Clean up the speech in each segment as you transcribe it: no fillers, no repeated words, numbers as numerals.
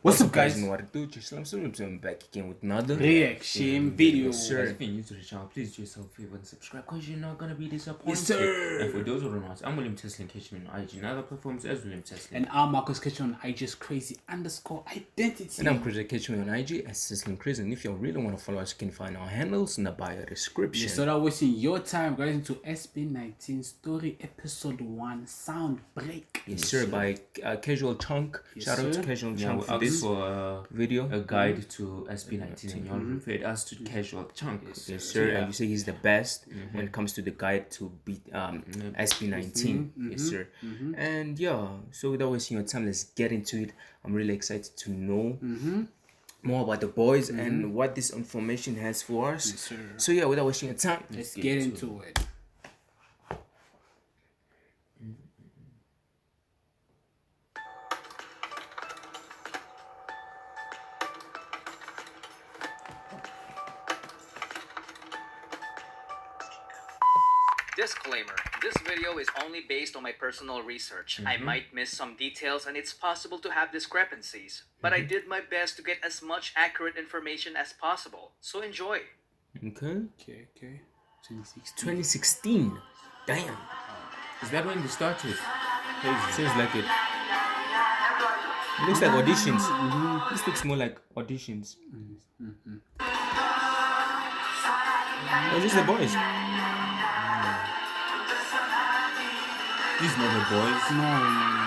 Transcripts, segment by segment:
What's up, guys? And what to do? Shlimes, I'm back again with another reaction video. Yes, sir. If you're new to the channel, please do yourself a favor and subscribe because you're not gonna be disappointed. Yes, sir. And for those who don't know, I'm William Tesla. Catch me on IG and other platforms as William Tesla. And I'm Marcus Kitchen on IG crazy_identity. And I'm Chris. Catch me on IG as Sisling Chris. And if you really want to follow us, you can find our handles in the bio description. So that wasting your time, guys, into SB19 story episode 1 sound break. Yes, sir. By Casual Chunk. Yes, Shout out sir. to Casual Yeah, Chunk we for asked this for video. a guide to SB19 and y'all referred us to Casual Chunk. Yes, sir. And you say he's the best when it comes to the guide to beat SB19. Yes, sir. And yeah, so without wasting your time, let's get into it. I'm really excited to know more about the boys and what this information has for us. Yes, sir. So yeah, without wasting your time, Let's get into it. Disclaimer, this video is only based on my personal research. I might miss some details and it's possible to have discrepancies, but I did my best to get as much accurate information as possible, so enjoy. okay. Okay. 2016. 2016. Damn. Is that when they started? Seems like it. It looks like auditions. This looks more like auditions. Oh, this is the boys. These are the boys. No,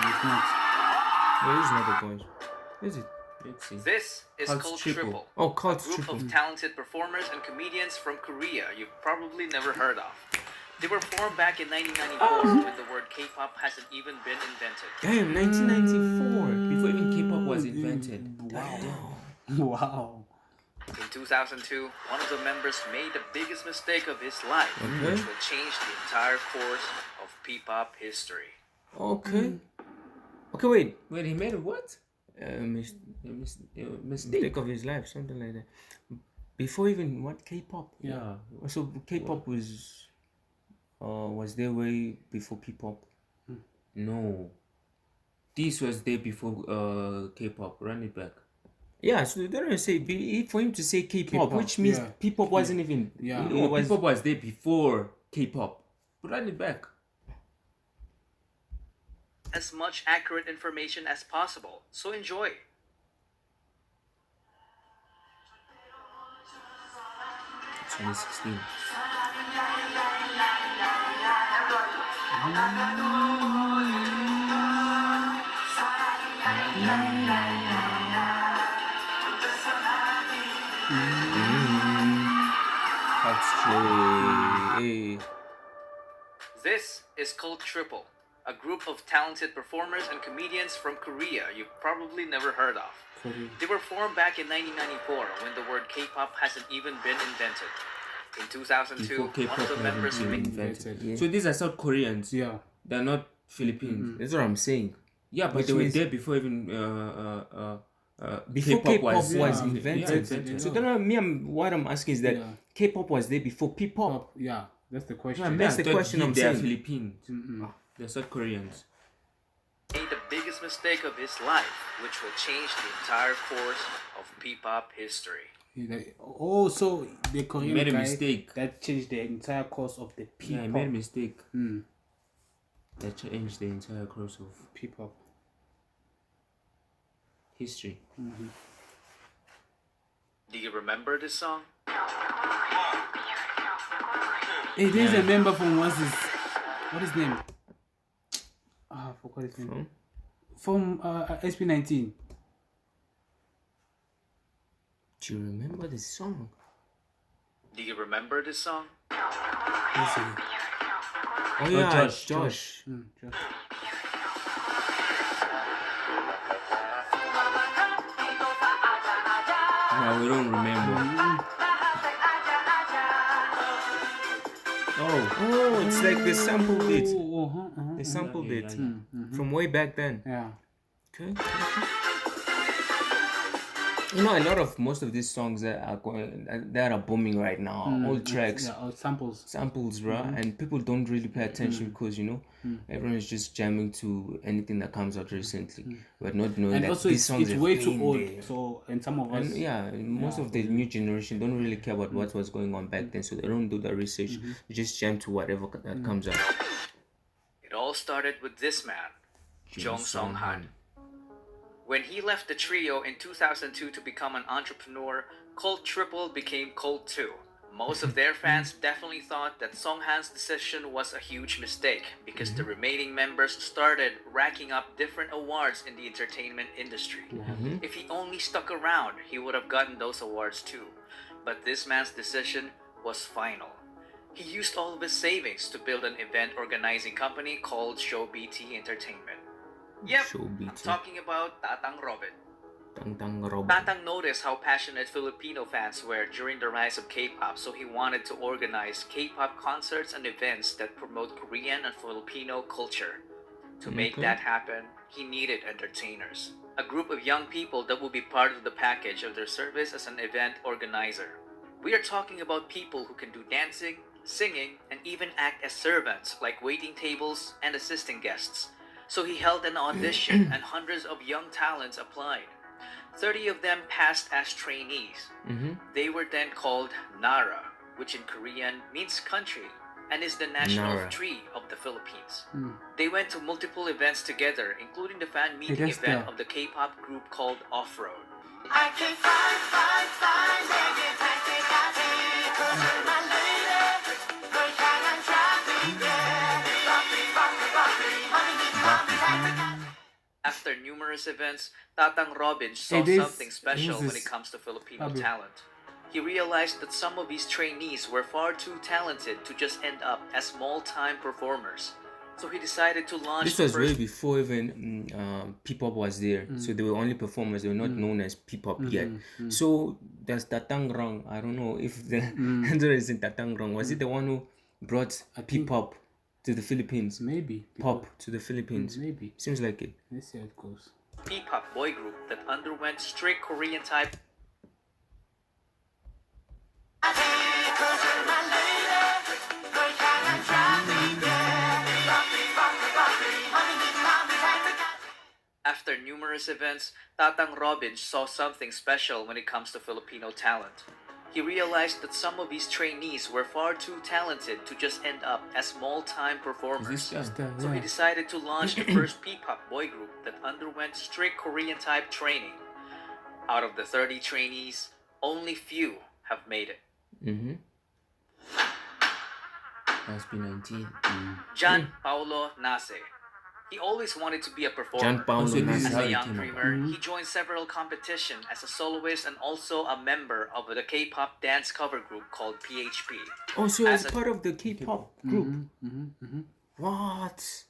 it's not. No, this is not the boys. Is it? Let's see. This is Cult Cult Triple. Triple, Oh, a Cult group Triple. of talented performers and comedians from Korea you've probably never heard of. They were formed back in 1994 when the word K-pop hasn't even been invented. Damn, 1994. Before even K-pop was invented. Wow. In 2002, one of the members made the biggest mistake of his life, which will change the entire course of P-pop history. Okay. Okay, wait. Wait, he made a what? Mistake Mistake. of his life, something like that. Before even what K-pop? Yeah. So K-pop was there way before P-pop. No. This was there before K-pop. Run it back. Yeah, so they don't say for him to say K-pop, which means yeah. P-pop wasn't even. Yeah. It No, was, K-pop was there before K-pop. But run it back. As much accurate information as possible, so enjoy. (2016). Hey. This is Cult Triple, a group of talented performers and comedians from Korea you've probably never heard of. They were formed back in 1994 when the word K-pop hasn't even been invented. In 2002, Before one K-pop of the members hasn't been made... invented. Yeah. So these are South Koreans. Yeah. They're not Philippines. That's what I'm saying. Yeah, but Which they were means- there before even Before K-pop was yeah, invented. invented. So what I'm asking is that Yeah. K-pop was there before P-pop. Pop. Yeah, that's the question. Yeah, That's man, the question I'm they are saying. Philippines. They're South Koreans. made the biggest mistake of his life, which will change the entire course of P-pop history. Oh, so the Korean made a guy mistake. that changed the entire course of the P-pop. Yeah, I made a mistake. That changed the entire course of P-pop. history. Do you remember this song? Hey, there's a member from what is his name? I forgot his name. From SB19. Do you remember this song? Do you remember this song? Oh yeah, Josh. Josh. No, we don't remember. Oh, it's like they sampled it. Oh, They sampled Yeah, it yeah, from way back then. yeah. Okay. You know, most of these songs that are booming right now, all tracks, Yeah, samples. bro, and people don't really pay attention because everyone is just jamming to anything that comes out recently, but not knowing And that also, these songs it's have way too been old. there. So, and some of us, And yeah, most of the new generation don't really care about what was going on back then, so they don't do the research. They just jam to whatever that comes out. It all started with this man, Jong Song Han. When he left the trio in 2002 to become an entrepreneur, Cult Triple became Cult 2. Most of their fans definitely thought that Song Han's decision was a huge mistake because the remaining members started racking up different awards in the entertainment industry. If he only stuck around, he would have gotten those awards too. But this man's decision was final. He used all of his savings to build an event organizing company called Show BT Entertainment. Yep, I'm talking about Tatang Robin. Tatang Robin. Tatang noticed how passionate Filipino fans were during the rise of K-pop, so he wanted to organize K-pop concerts and events that promote Korean and Filipino culture. To make that happen, he needed entertainers, a group of young people that would be part of the package of their service as an event organizer. We are talking about people who can do dancing, singing, and even act as servants, like waiting tables and assisting guests. So he held an audition and hundreds of young talents applied. 30 of them passed as trainees. They were then called Nara, which in Korean means country and is the national tree of the Philippines. They went to multiple events together, including the fan meeting event of the K-pop group called Off-Road. I can After numerous events, Tatang Robin saw something special when it comes to Filipino Pablo. talent. He realized that some of his trainees were far too talented to just end up as small-time performers. So he decided to launch This was way before even P-pop was there. So they were only performers. They were not known as P-pop yet. So there's Tatang Rang. I don't know if the answer is in Tatang Rang. Was it the one who brought P-pop to the Philippines? Maybe. Pop to the Philippines. Maybe. Seems like it. Let's see how it goes. P-pop boy group that underwent strict Korean type After numerous events, Tatang Robin saw something special when it comes to Filipino talent. He realized that some of his trainees were far too talented to just end up as small-time performers. So he decided to launch the first P-pop boy group that underwent strict Korean-type training. Out of the 30 trainees, only few have made it. SB19. John Paulo Nase. He always wanted to be a performer. John Paulo Also, this is As how a it young came dreamer, he joined several competitions as a soloist and also a member of the K-pop dance cover group called PHP. Oh, so he was As a- part of the K-pop group. What?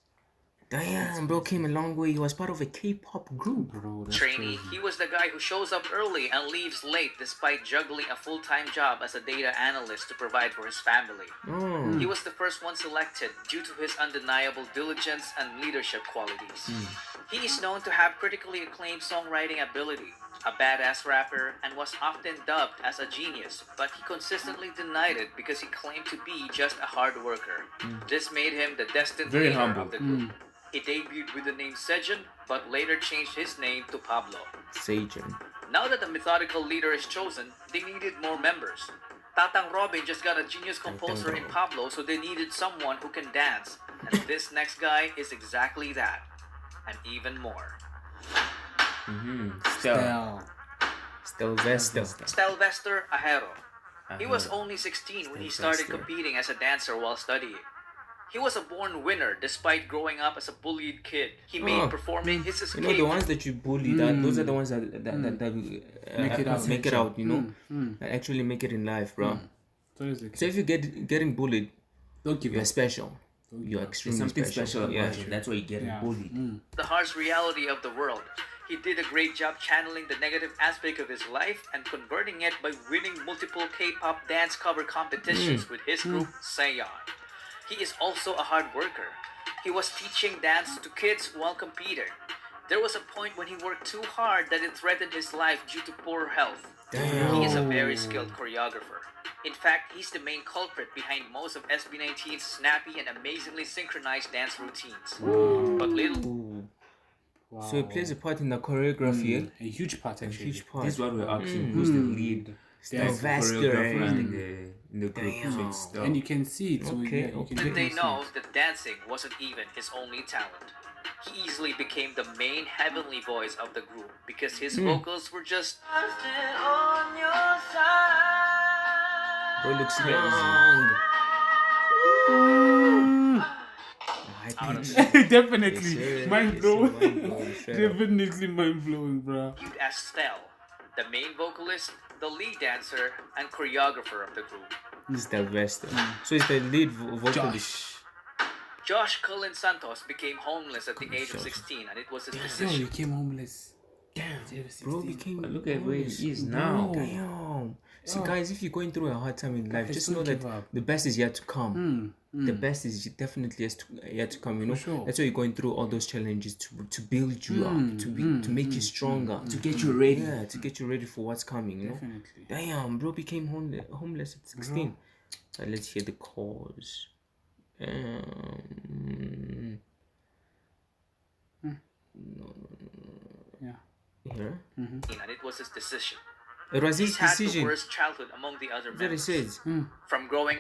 Damn, bro came a long way. He was part of a K-pop group. Bro, that's Trainee, crazy. he was the guy who shows up early and leaves late despite juggling a full-time job as a data analyst to provide for his family. He was the first one selected due to his undeniable diligence and leadership qualities. He is known to have critically acclaimed songwriting ability, a badass rapper, and was often dubbed as a genius, but he consistently denied it because he claimed to be just a hard worker. This made him the destined Very leader humble. of the group. He debuted with the name Sejan, but later changed his name to Pablo. Sajan. Now that the methodical leader is chosen, they needed more members. Tatang Robin just got a genius composer in Pablo, so they needed someone who can dance. And this next guy is exactly that. And even more. Stell. Stell Vesta. Stelvester Ahero. He was only 16 when he started Stelvester. competing as a dancer while studying. He was a born winner despite growing up as a bullied kid. He made performing his escape. You know, the ones that you bully, those are the ones that make it out, you know? That actually make it in life, bro. So it's the So if you getting bullied, don't give you're up. special. You're extremely Something special about Yeah. you. That's why you get bullied. The harsh reality of the world. He did a great job channeling the negative aspect of his life and converting it by winning multiple K-pop dance cover competitions with his group Sayon. He is also a hard worker. He was teaching dance to kids while competing. There was a point when he worked too hard that it threatened his life due to poor health. Damn. He is a very skilled choreographer. In fact, he's the main culprit behind most of SB19's snappy and amazingly synchronized dance routines. But little Ooh. So he plays a part in the choreography. A huge part, A actually. huge part. This is what we're asking. Who's the lead Sylvester, choreographer eh? in the group? So it's Stell. And you can see it. So Okay, yeah, you can did they definitely know that dancing wasn't even his only talent. He easily became the main heavenly voice of the group because his vocals were just Bro looks young. out of see. Definitely. Yes, sir. Mind Yes, blowing. sir. Mind blowing, straight up. Definitely mind blowing, bro. viewed as Stell, the main vocalist, the lead dancer, and choreographer of the group. This is Sylvester. So it's the lead vocalist. Josh Cullen Santos became homeless at the age of 16, and it was his Yo, decision. you came homeless. Damn, Seriously, bro 16. became. But look at where homeless. he is now. Damn. So guys, if you're going through a hard time in life, Guys, just don't know that give up. the best is yet to come. The best is definitely yet to come. You know, sure. that's why you're going through all those challenges to build you up, to make you stronger, to get you ready. Yeah, to get you ready for what's coming. You know. Definitely. Damn, bro became homeless at 16. Let's hear the cause. Yeah. Here. And it was his decision. It was his He's had the decision. worst childhood among the other That it members. says. From growing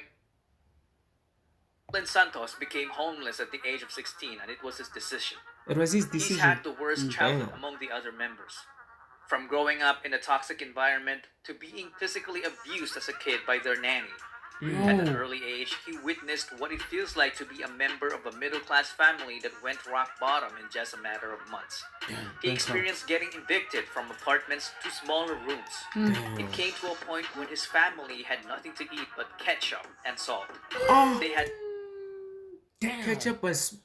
Cullen Santos became homeless at the age of 16, and it was his decision. It was his He's decision. had the worst childhood Damn. among the other members. From growing up in a toxic environment to being physically abused as a kid by their nanny. At an early age, he witnessed what it feels like to be a member of a middle-class family that went rock bottom in just a matter of months. He experienced getting evicted from apartments to smaller rooms. It came to a point when his family had nothing to eat but ketchup and salt. They had Ketchup That's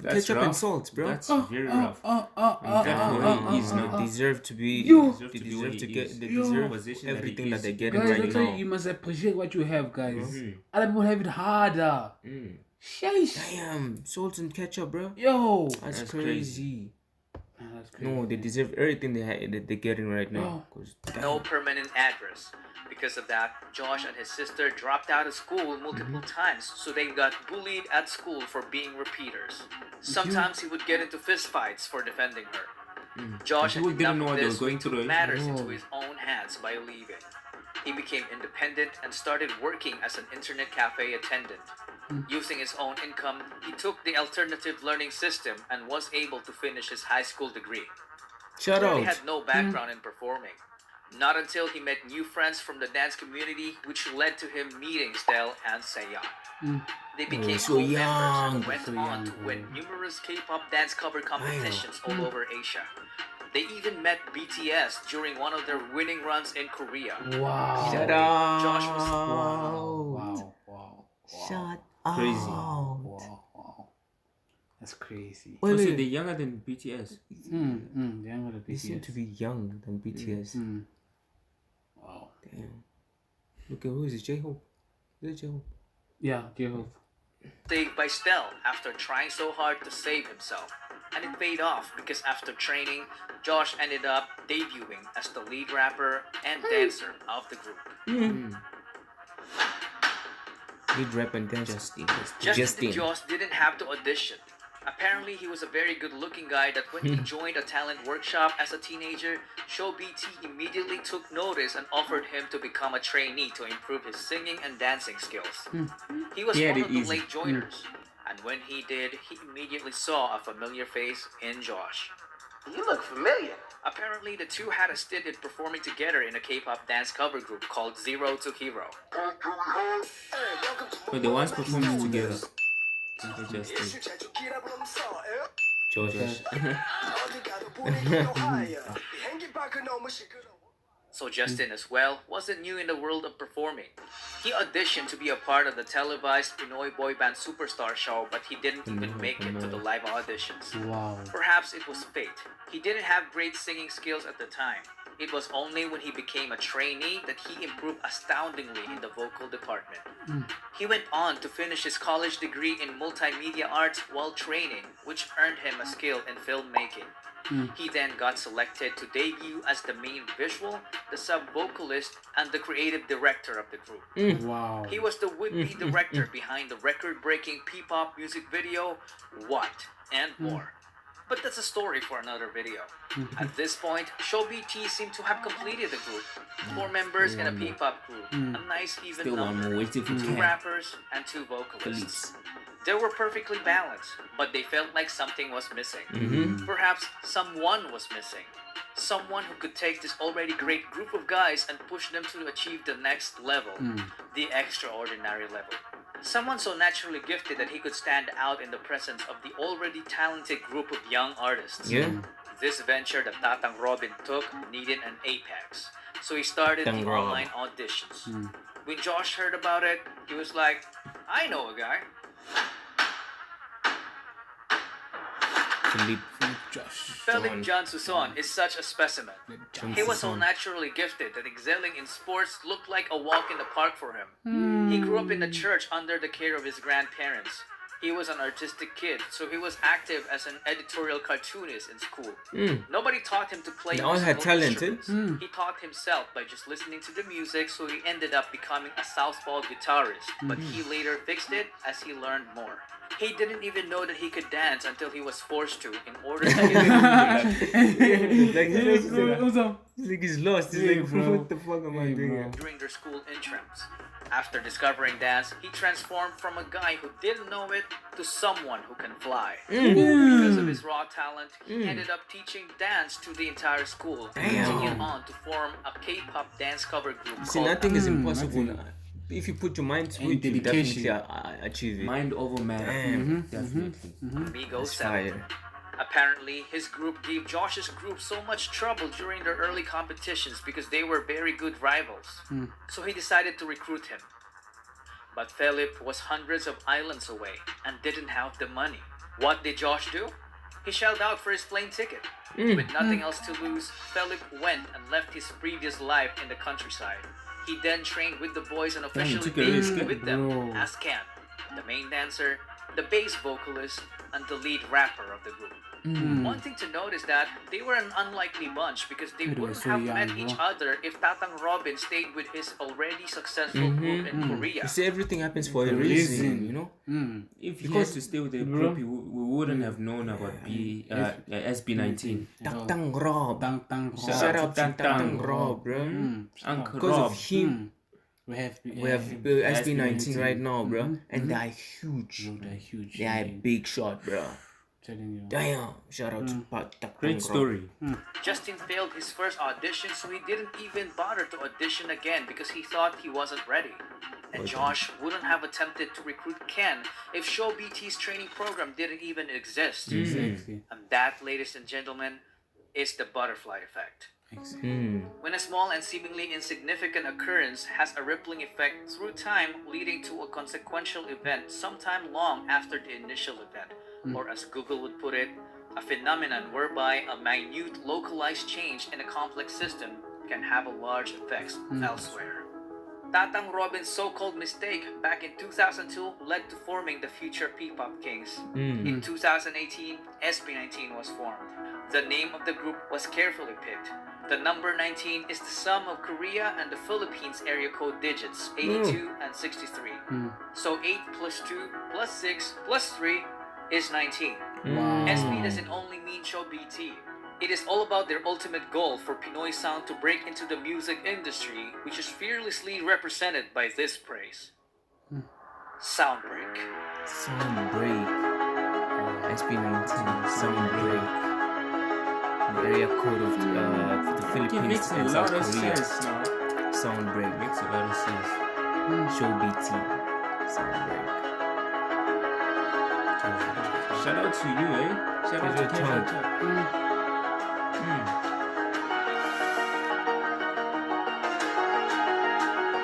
ketchup and rough. salt, bro. That's very rough. Definitely, he's not. they deserve to be. They They deserve deserve to he get. is. They Yo. deserve Position that he everything is. that they're getting Guys, right I tell you, now. you must appreciate what you have, guys. Other people have it harder. Sheesh. Damn, salt and ketchup, bro. Yo. That's That's crazy. That's crazy. No, they deserve everything that they're getting right now. 'Cause no permanent address. Because of that, Josh and his sister dropped out of school multiple times, so they got bullied at school for being repeaters. Sometimes he would get into fistfights for defending her. Josh People had didn't enough know of what they this were going took through, eh? matters into his own hands by leaving. He became independent and started working as an internet cafe attendant. Using his own income, he took the alternative learning system and was able to finish his high school degree. shout He out. had no background in performing. Not until he met new friends from the dance community, which led to him meeting Stell and Seyon. They became so co-members young. and went So on young, to win numerous K-pop dance cover competitions all over Asia. They even met BTS during one of their winning runs in Korea. Wow. Shout Josh out. was- Wow. Shut Crazy. out. Wow. That's crazy. Wait, Also, wait. they're younger than BTS. They're gonna They seem to be young than BTS. Wow. Damn. Look at who is it? J-Hope. Is it J-Hope? Yeah, J-Hope. Saved by Stell after trying so hard to save himself. And it paid off because after training, Josh ended up debuting as the lead rapper and dancer of the group. Lead rap and dance. Justin Josh didn't have to audition. Apparently, he was a very good-looking guy that when he joined a talent workshop as a teenager, Show BT immediately took notice and offered him to become a trainee to improve his singing and dancing skills. He was He had one it of the easy. late joiners, and when he did, he immediately saw a familiar face in Josh. You look familiar. Apparently, the two had a stint in performing together in a K-pop dance cover group called Zero to Hero. But the ones performing together. They just Josh. So Justin as well wasn't new in the world of performing. He auditioned to be a part of the televised Pinoy boy band Superstar show, but he didn't even make it to the live auditions. Wow. Perhaps it was fate. He didn't have great singing skills at the time. It was only when he became a trainee that he improved astoundingly in the vocal department. He went on to finish his college degree in multimedia arts while training, which earned him a skill in filmmaking. He then got selected to debut as the main visual, the sub-vocalist, and the creative director of the group. Wow. He was the would-be director behind the record-breaking P-pop music video, What, and more. But that's a story for another video. At this point, Show BT seemed to have completed the group. 4 members in a P-pop group, a nice even Still one number, more waiting for 2 rappers and 2 vocalists. They were perfectly balanced, but they felt like something was missing. Perhaps someone was missing. Someone who could take this already great group of guys and push them to achieve the next level, the extraordinary level. Someone so naturally gifted that he could stand out in the presence of the already talented group of young artists. This venture that Tatang Robin took needed an apex, so he started the online auditions. When Josh heard about it, he was like, I know a guy. Felip John Suson is such a specimen. He was so naturally gifted that excelling in sports looked like a walk in the park for him. He grew up in the church under the care of his grandparents. He was an artistic kid, so he was active as an editorial cartoonist in school. Nobody taught him to play musical instruments. He taught himself by just listening to the music, so he ended up becoming a southpaw guitarist, but he later fixed it as he learned more. He didn't even know that he could dance until he was forced to in order to get like he's lost. He's like, what the fuck am I doing? during their school interims. After discovering dance, he transformed from a guy who didn't know it to someone who can fly. Because of his raw talent, he ended up teaching dance to the entire school, and continued on to form a K-pop dance cover group See, called nothing is impossible. If you put your mind to it, you definitely achieve it. Mind over matter. Definitely. Amigo 7. Apparently, his group gave Josh's group so much trouble during their early competitions because they were very good rivals. So he decided to recruit him. But Felip was hundreds of islands away and didn't have the money. What did Josh do? He shelled out for his plane ticket. With nothing else to lose, Felip went and left his previous life in the countryside. He then trained with the boys and officially debuted with them as Ken, the main dancer, the bass vocalist, and the lead rapper of the group. One thing to note is that they were an unlikely bunch because they wouldn't have met each other if Tatang Robin stayed with his already successful group in Korea. You see, everything happens for a reason, you know? If he had to stay with the group, we wouldn't have known about SB19. Tatang Rob. Shout out to Tatang Rob, bro. Uncle Because Rob. of him, we have SB19 right now, bro. And they are huge. They're huge. They are a big shot, bro. Telling you. Damn. Shout out to Tatang Great Rob. story. Justin failed his first audition, so he didn't even bother to audition again because he thought he wasn't ready. And Josh wouldn't have attempted to recruit Ken if Show BT's training program didn't even exist. Exactly. And that, ladies and gentlemen, is the butterfly effect. When a small and seemingly insignificant occurrence has a rippling effect through time, leading to a consequential event sometime long after the initial event, or as Google would put it, a phenomenon whereby a minute localized change in a complex system can have a large effects elsewhere. Tatang Robin's so-called mistake back in 2002 led to forming the future P-pop Kings. In 2018, SB19 was formed. The name of the group was carefully picked. The number 19 is the sum of Korea and the Philippines area code digits 82 and 63. So 8 plus 2 plus 6 plus 3 is 19. SB doesn't only mean Show BT. It is all about their ultimate goal for Pinoy sound to break into the music industry, which is fearlessly represented by this praise. Soundbreak. Soundbreak. SB19. Soundbreak. The area code of the It Philippines makes a and lot South of Korea. sense now. Soundbreak. Makes a lot of sense. Show BT. Soundbreak. Shout out to you, eh? Shout out to Ken.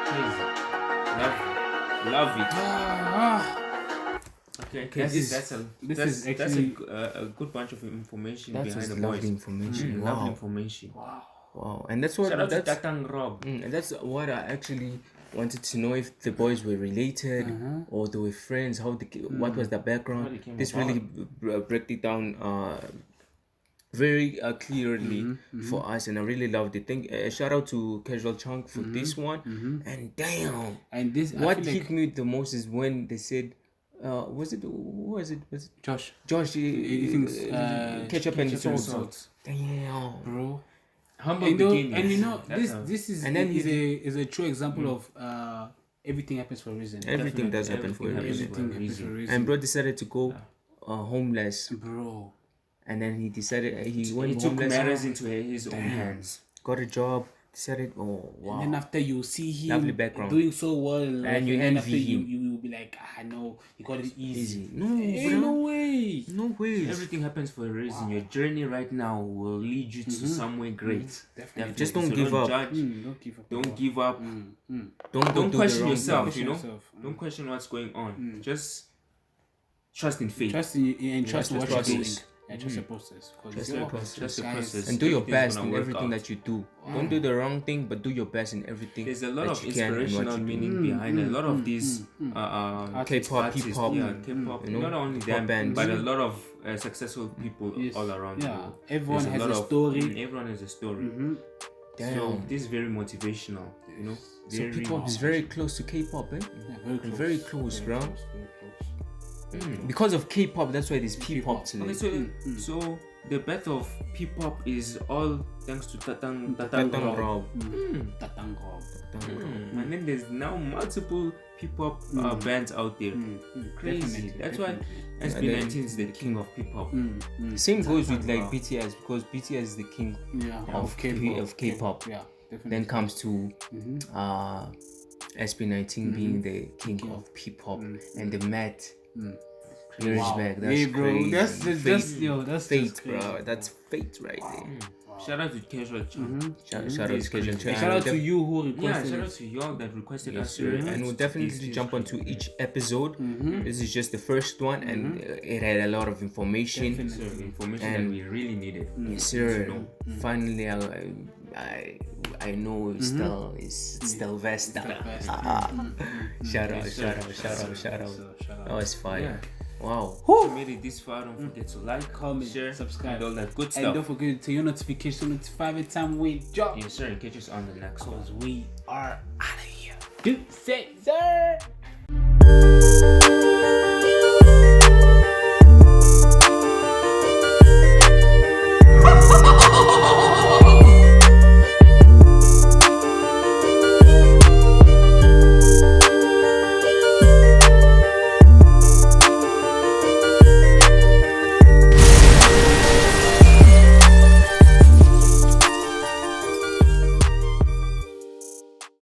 Crazy. Love it. Okay, that's a good bunch of information That behind was the lovely voice. information. Lovely Wow. information. Wow. And that's what Shout out to that's Tatang Rob. and that's what I actually wanted to know, if the boys were related or they were friends, what was the background. How they came This about. really break it down very clearly for us, and I really loved it. Shout out to Casual Chunk for this one. And damn, And this, what I feel hit like me the most is when they said, was it Josh, Josh? he thinks Ketchup and ketchup and salt. salt. Damn, bro. Humble And, beginnings. and you know That's this is And then is a true example of everything happens for a reason. everything does happen for a Everything reason. Everything happens for a reason. And bro decided to go homeless, Bro, and then he decided he He went took homeless, matters into his own hands. got a job, decided, oh wow. and then after you see him Lovely background. doing so well in life, And you then envy after him. you will be like, no, you got it easy. No, Hey, bro. no way. No way. Everything happens for a reason. Your journey right now will lead you to somewhere great. Definitely. Just don't So give up. Judge, Don't give up. don't give up. Don't Don't do question the wrong yourself. thing. You know, yourself. don't question what's going on. Just trust in faith. Trust in and trust the what you're doing. process. Yeah, trust the process. Trust the process. Trust the Guys, process. And do your Everything's best gonna in work everything out. that you do. Don't do the wrong thing, but do your best in everything. There's a lot that of you can and what inspirational you do. meaning behind a lot of these K-pop, artists, hip-hop, yeah, K-pop. you know, Not only hip-hop them, bands. but a lot of successful people Yes. all around the Yeah, world. everyone There's has lot a of- story. Everyone has a story. Damn. So this is very motivational. You know, So very P-pop is very close to K-pop, eh? Yeah, very close. Very close, bro. Very close. Because of K-pop, that's why there's P-pop today. Okay, so the birth of P-pop is all thanks to Tatang Tatang Rob. Rob. Tatang Rob. And then there's now multiple P-pop bands out there. Crazy. Definitely, That's definitely. why SB19 is the king of P-pop. Same goes with like Rob. BTS, because BTS is the king Yeah, of K-pop. Yeah, definitely. Then comes to SB19 being the king of P-pop, and the Met years back. That's yeah, bro. crazy. That's that's fate, just crazy. bro. That's fate right there. Shout out to Casual Chunk. Shout out to Cajun Train. Shout out to you who Yeah, requested shout it. out to y'all that requested us. Sir, to and react we'll to definitely this. jump onto each episode. This is just the first one, and it had a lot of information. So, information And- that we really needed. Yes, sir. Finally, I know Stell is Stell Vesta. Shout out. That was fire. Yeah. Wow. If you made it this far, don't forget to like, Comment, share, subscribe. and all that good And stuff. don't forget to turn your notification to notify every time we drop. Yes, sir, and catch us on the next one. Because we are out of here. Do say, sir.